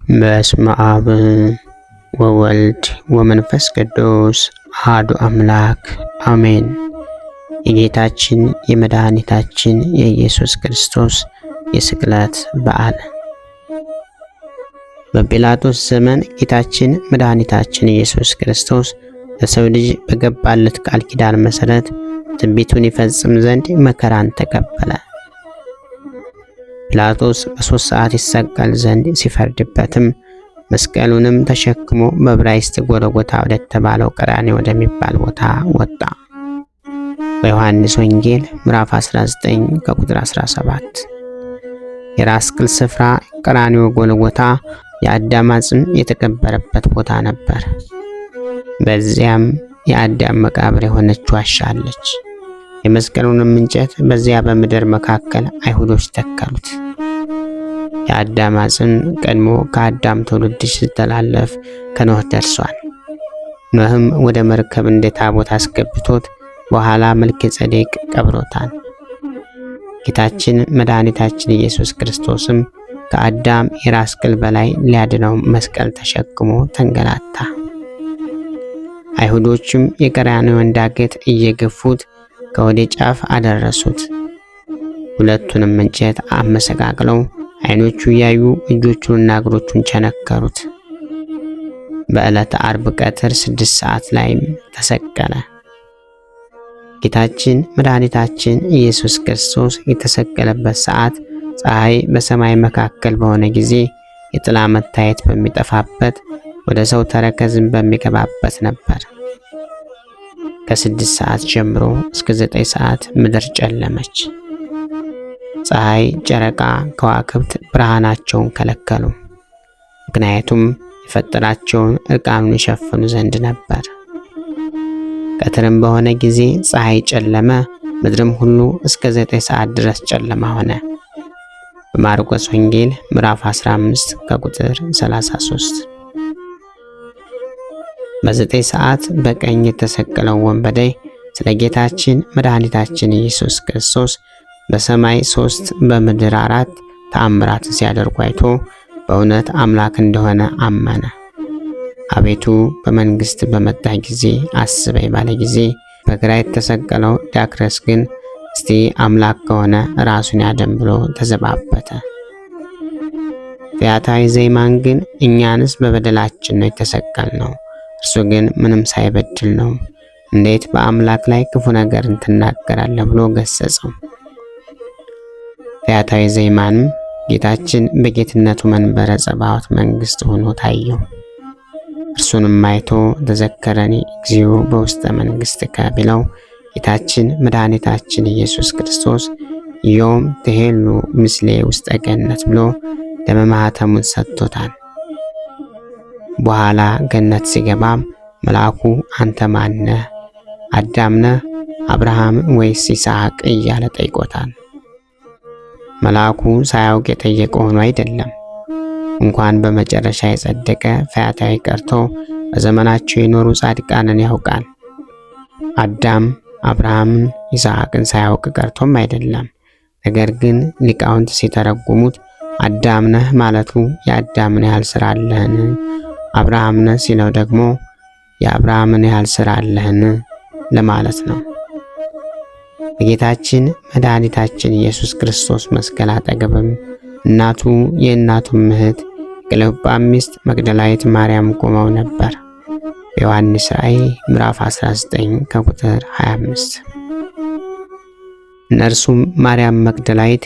በስመ አብ ወወልድ ወመንፈስ ቅዱስ አሐዱ አምላክ አሜን። የጌታችን የመድኃኒታችን የኢየሱስ ክርስቶስ የስቅለት በዓል። በጲላጦስ ዘመን ጌታችን መድኃኒታችን ኢየሱስ ክርስቶስ ለሰው ልጅ በገባለት ቃል ኪዳን መሰረት ትንቢቱን ይፈጽም ዘንድ መከራን ተቀበለ። ጲላጦስ በ3 ሰዓት ይሰቀል ዘንድ ሲፈርድበትም መስቀሉንም ተሸክሞ በዕብራይስጥ ጎልጎታ ወደተባለው ቀራንዮ ወደሚባል ቦታ ወጣ። በዮሐንስ ወንጌል ምዕራፍ 19 ከቁጥር 17። የራስ ቅል ስፍራ ቀራንዮ ጎልጎታ የአዳም አጽም የተቀበረበት ቦታ ነበር። በዚያም የአዳም መቃብር የሆነች ዋሻ አለች። የመስቀሉንም እንጨት በዚያ በምድር መካከል አይሁዶች ተከሉት። የአዳም አጽም ቀድሞ ከአዳም ትውልድ ሲተላለፍ ከኖህ ደርሷል። ኖህም ወደ መርከብ እንደ ታቦት አስገብቶት በኋላ መልከጼዴቅ ቀብሮታል። ጌታችን መድኃኒታችን ኢየሱስ ክርስቶስም ከአዳም የራስ ቅል በላይ ሊያድነው መስቀል ተሸክሞ ተንገላታ። አይሁዶችም የቀራንዮን ዳገት እየገፉት ከወደ ጫፍ አደረሱት። ሁለቱንም እንጨት አመሰቃቅለው አይኖቹ ያዩ እጆቹንና እግሮቹን ቸነከሩት። በዕለተ ዓርብ ቀትር 6 ሰዓት ላይም ተሰቀለ። ጌታችን መድኃኒታችን ኢየሱስ ክርስቶስ የተሰቀለበት ሰዓት ፀሐይ በሰማይ መካከል በሆነ ጊዜ የጥላ መታየት በሚጠፋበት ወደ ሰው ተረከዝም በሚገባበት ነበር። ከ6 ሰዓት ጀምሮ እስከ 9 ሰዓት ምድር ጨለመች። ፀሐይ፣ ጨረቃ፣ ከዋክብት ብርሃናቸውን ከለከሉ። ምክንያቱም የፈጠራቸውን እርቃኑን ይሸፍኑ ዘንድ ነበር። ቀትርም በሆነ ጊዜ ፀሐይ ጨለመ፣ ምድርም ሁሉ እስከ 9 ሰዓት ድረስ ጨለማ ሆነ። በማርቆስ ወንጌል ምዕራፍ 15 ከቁጥር 33። በ9 ሰዓት በቀኝ የተሰቀለው ወንበዴ ስለ ጌታችን መድኃኒታችን ኢየሱስ ክርስቶስ በሰማይ 3 በምድር 4 ተአምራትን ሲያደርጉ አይቶ በእውነት አምላክ እንደሆነ አመነ። አቤቱ በመንግስት በመጣ ጊዜ አስበኝ ባለ ጊዜ በግራ የተሰቀለው ዳክረስ ግን እስቲ አምላክ ከሆነ ራሱን ያድን ብሎ ተዘባበተ። ፈያታዊ ዘይማን ግን እኛንስ በበደላችን ነው የተሰቀልነው፣ እርሱ ግን ምንም ሳይበድል ነው፣ እንዴት በአምላክ ላይ ክፉ ነገርን ትናገራለህ ብሎ ገሰጸው። ፈያታዊ ዘይማንም ጌታችን በጌትነቱ መንበረ ጸባዖት መንግስት ሆኖ ታየው። እርሱንም አይቶ ተዘከረኒ እግዚኦ በውስተ መንግሥትከ ቢለው ጌታችን መድኃኒታችን ኢየሱስ ክርስቶስ ዮም ትሄሉ ምስሌ ውስጠ ገነት ብሎ ደመ ማኅተሙን ሰጥቶታል። በኋላ ገነት ሲገባም መልአኩ አንተ ማነህ? አዳም ነህ? አብርሃም ወይስ ይስሐቅ እያለ ጠይቆታል። መልአኩ ሳያውቅ የጠየቀው ሆኖ አይደለም። እንኳን በመጨረሻ የጸደቀ ፈያታዊ ቀርቶ በዘመናቸው የኖሩ ጻድቃንን ያውቃል። አዳም አብርሃምን ይስሐቅን ሳያውቅ ቀርቶም አይደለም። ነገር ግን ሊቃውንት ሲተረጉሙት አዳም ነህ ማለቱ የአዳምን ያህል ሥራ አለህን? አብርሃም ነህ ሲለው ደግሞ የአብርሃምን ያህል ሥራ አለህን ለማለት ነው። በጌታችን መድኃኒታችን ኢየሱስ ክርስቶስ መስቀል አጠገብም እናቱ የእናቱም እህት የቀለዮጳ ሚስት መግደላዊት ማርያም ቆመው ነበር። በዮሐንስ ራእይ ምዕራፍ 19 ከቁጥር 25። እነርሱም ማርያም መግደላዊት፣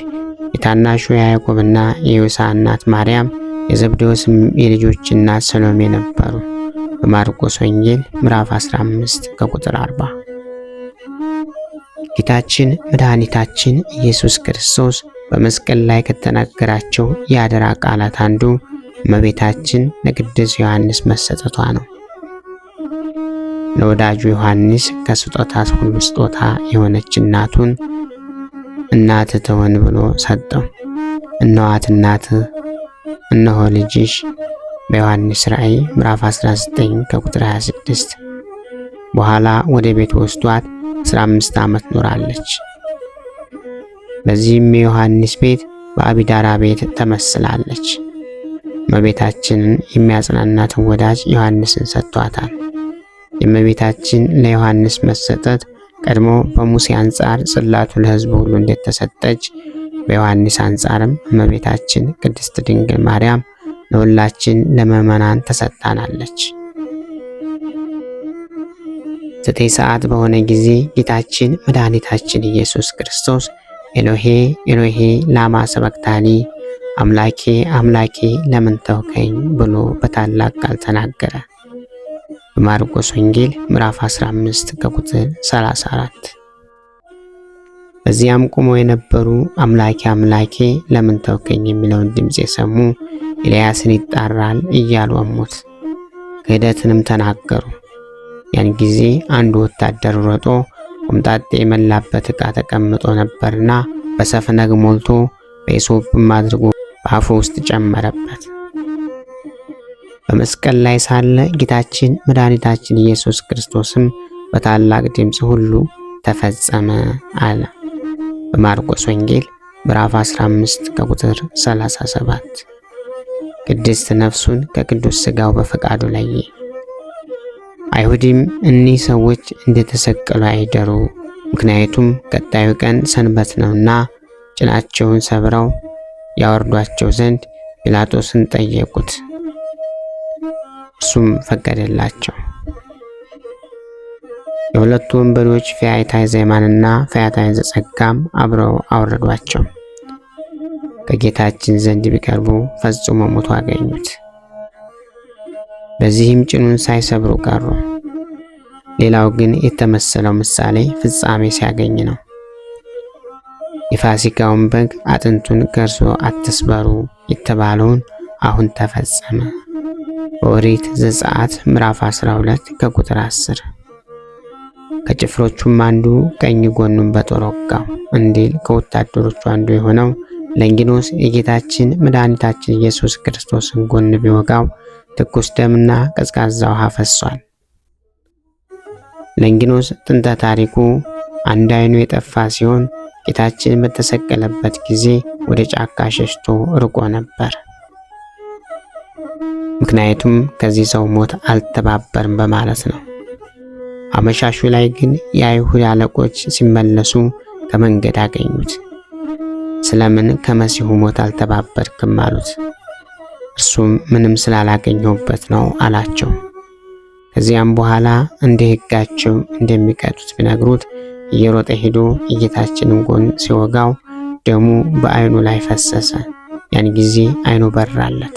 የታናሹ ያዕቆብና የዮሳ እናት ማርያም፣ የዘብዴዎስም የልጆች እናት ሰሎሜ ነበሩ። በማርቆስ ወንጌል ምዕራፍ 15 ከቁጥር 40። ጌታችን መድኃኒታችን ኢየሱስ ክርስቶስ በመስቀል ላይ ከተናገራቸው የአደራ ቃላት አንዱ እመቤታችን ለቅዱስ ዮሐንስ መሰጠቷ ነው። ለወዳጁ ዮሐንስ ከስጦታት ሁሉ ስጦታ የሆነች እናቱን እናትህ ትሆን ብሎ ሰጠው። እነኋት እናትህ፣ እነሆ ልጅሽ በዮሐንስ ራእይ ምዕራፍ 19 ከቁጥር 26። በኋላ ወደ ቤት ወስዷት 15 ዓመት ኖራለች። በዚህም የዮሐንስ ቤት በአቢዳራ ቤት ተመስላለች። እመቤታችንን የሚያጽናናትን ወዳጅ ዮሐንስን ሰጥቷታል። የእመቤታችን ለዮሐንስ መሰጠት ቀድሞ በሙሴ አንጻር ጽላቱ ለሕዝቡ ሁሉ እንደተሰጠች በዮሐንስ አንጻርም እመቤታችን ቅድስት ድንግል ማርያም ለሁላችን ለምእመናን ተሰጥታናለች። 9 ሰዓት በሆነ ጊዜ ጌታችን መድኃኒታችን ኢየሱስ ክርስቶስ ኤሎሄ ኤሎሄ ላማ ሰበክታኒ፣ አምላኬ አምላኬ ለምን ተውከኝ ብሎ በታላቅ ቃል ተናገረ። በማርቆስ ወንጌል ምዕራፍ 15 ከቁጥር 34። በዚያም ቆመው የነበሩ አምላኬ አምላኬ ለምን ተውከኝ የሚለውን ድምፅ የሰሙ ኤልያስን ይጣራል እያሉ አሙት፣ ክህደትንም ተናገሩ። ያን ጊዜ አንዱ ወታደር ሮጦ ቆምጣጤ የመላበት ዕቃ ተቀምጦ ነበርና በሰፍነግ ሞልቶ በኢሶፕም አድርጎ በአፉ ውስጥ ጨመረበት። በመስቀል ላይ ሳለ ጌታችን መድኃኒታችን ኢየሱስ ክርስቶስም በታላቅ ድምፅ ሁሉ ተፈጸመ አለ። በማርቆስ ወንጌል ምዕራፍ 15 ከቁጥር 37። ቅድስት ነፍሱን ከቅዱስ ሥጋው በፈቃዱ ለየ። አይሁድም እኒህ ሰዎች እንደተሰቀሉ አይደሩ፣ ምክንያቱም ቀጣዩ ቀን ሰንበት ነውና ጭናቸውን ሰብረው ያወርዷቸው ዘንድ ጲላጦስን ጠየቁት። እርሱም ፈቀደላቸው። የሁለቱ ወንበዴዎች ፈያታዊ ዘየማንና ፈያታዊ ዘጸጋም አብረው አወረዷቸው። ከጌታችን ዘንድ ቢቀርቡ ፈጽሞ ሞቶ አገኙት። በዚህም ጭኑን ሳይሰብሩ ቀሩ። ሌላው ግን የተመሰለው ምሳሌ ፍጻሜ ሲያገኝ ነው። የፋሲካውን በግ አጥንቱን ከእርሱ አትስበሩ የተባለውን አሁን ተፈጸመ። በኦሪት ዘጸአት ምዕራፍ 12 ከቁጥር 10። ከጭፍሮቹም አንዱ ቀኝ ጎኑን በጦር ወጋው እንዲል ከወታደሮቹ አንዱ የሆነው ለንጊኖስ የጌታችን መድኃኒታችን ኢየሱስ ክርስቶስን ጎን ቢወጋው ትኩስ ደምና ቀዝቃዛ ውሃ ፈሷል። ለንጊኖስ ጥንተ ታሪኩ አንድ ዓይኑ የጠፋ ሲሆን ጌታችን በተሰቀለበት ጊዜ ወደ ጫካ ሸሽቶ ርቆ ነበር። ምክንያቱም ከዚህ ሰው ሞት አልተባበርም በማለት ነው። አመሻሹ ላይ ግን የአይሁድ አለቆች ሲመለሱ ከመንገድ አገኙት። ስለምን ከመሲሁ ሞት አልተባበርክም አሉት። እርሱም ምንም ስላላገኘሁበት ነው አላቸው። ከዚያም በኋላ እንደ ሕጋቸው እንደሚቀጡት ቢነግሩት እየሮጠ ሄዶ የጌታችንን ጎን ሲወጋው ደሙ በዓይኑ ላይ ፈሰሰ። ያን ጊዜ ዓይኑ በራለት።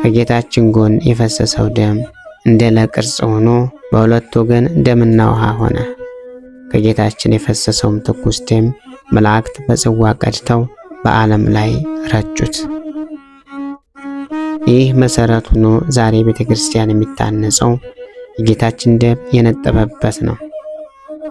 ከጌታችን ጎን የፈሰሰው ደም እንደ ለቅርጽ ሆኖ በሁለት ወገን ደምና ውሃ ሆነ። ከጌታችን የፈሰሰውም ትኩስ ደም መላእክት በጽዋ ቀድተው በዓለም ላይ ረጩት። ይህ መሰረት ሆኖ ዛሬ ቤተክርስቲያን የሚታነጸው የጌታችን ደም የነጠበበት ነው።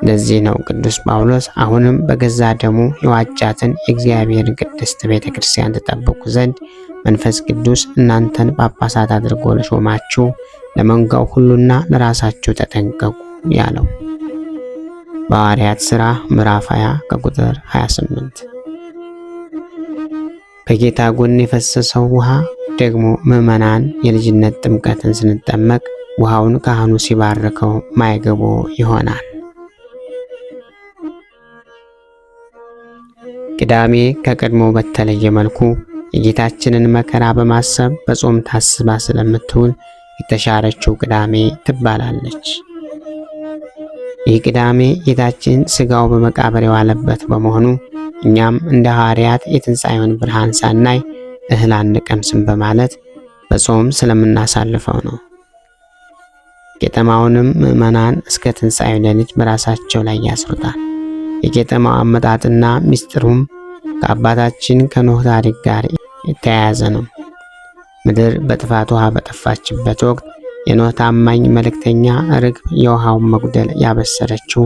ለዚህ ነው ቅዱስ ጳውሎስ አሁንም በገዛ ደሙ የዋጃትን የእግዚአብሔርን ቅድስት ቤተክርስቲያን ተጠብቁ ዘንድ መንፈስ ቅዱስ እናንተን ጳጳሳት አድርጎ ለሾማችሁ ለመንጋው ሁሉና ለራሳችሁ ተጠንቀቁ ያለው በሐዋርያት ሥራ ምዕራፍ 20 ከቁጥር 28። ከጌታ ጎን የፈሰሰው ውሃ ደግሞ ምዕመናን የልጅነት ጥምቀትን ስንጠመቅ ውሃውን ካህኑ ሲባርከው ማይገቦ ይሆናል። ቅዳሜ ከቀድሞ በተለየ መልኩ የጌታችንን መከራ በማሰብ በጾም ታስባ ስለምትውል የተሻረችው ቅዳሜ ትባላለች። ይህ ቅዳሜ ጌታችን ሥጋው በመቃብር የዋለበት በመሆኑ እኛም እንደ ሐዋርያት የትንሣኤውን ብርሃን ሳናይ እህል አንቀምስም በማለት በጾም ስለምናሳልፈው ነው። ቄጠማውንም ምዕመናን እስከ ትንሣኤው ሌሊት በራሳቸው ላይ ያስሩታል። የቄጠማው አመጣጥና ምስጢሩም ከአባታችን ከኖህ ታሪክ ጋር የተያያዘ ነው። ምድር በጥፋት ውሃ በጠፋችበት ወቅት የኖህ ታማኝ መልእክተኛ ርግብ የውሃውን መጉደል ያበሰረችው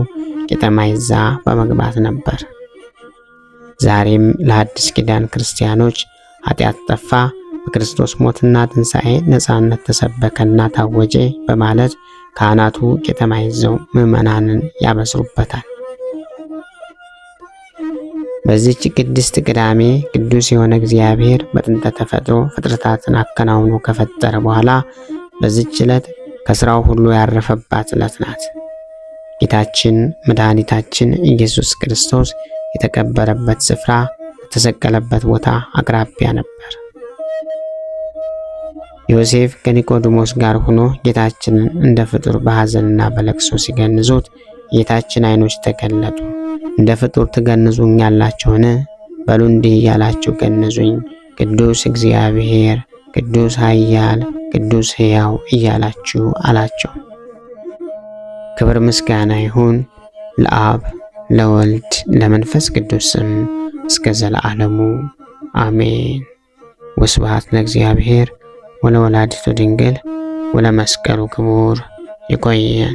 ቄጠማ ይዛ በመግባት ነበር። ዛሬም ለአዲስ ኪዳን ክርስቲያኖች ኃጢአት ጠፋ፣ በክርስቶስ ሞትና ትንሣኤ ነፃነት ተሰበከና ታወጀ በማለት ካህናቱ ቄጠማ ይዘው ምዕመናንን ያበስሩበታል። በዚህች ቅድስት ቅዳሜ ቅዱስ የሆነ እግዚአብሔር በጥንተ ተፈጥሮ ፍጥረታትን አከናውኖ ከፈጠረ በኋላ በዚህች ዕለት ከሥራው ሁሉ ያረፈባት ዕለት ናት። ጌታችን መድኃኒታችን ኢየሱስ ክርስቶስ የተቀበረበት ስፍራ የተሰቀለበት ቦታ አቅራቢያ ነበር። ዮሴፍ ከኒቆዲሞስ ጋር ሆኖ ጌታችንን እንደ ፍጡር በሐዘንና በለቅሶ ሲገንዙት ጌታችን ዓይኖች ተገለጡ። እንደ ፍጡር ትገንዙኛላችሁን? በሉ እንዲህ እያላችሁ ገንዙኝ፣ ቅዱስ እግዚአብሔር፣ ቅዱስ ኃያል፣ ቅዱስ ሕያው እያላችሁ አላቸው። ክብር ምስጋና ይሁን ለአብ ለወልድ ለመንፈስ ቅዱስ ስም እስከ ዘለዓለሙ አሜን። ወስብሐት ለእግዚአብሔር ወለወላዲቱ ድንግል ወለመስቀሉ ክቡር። ይቆየን።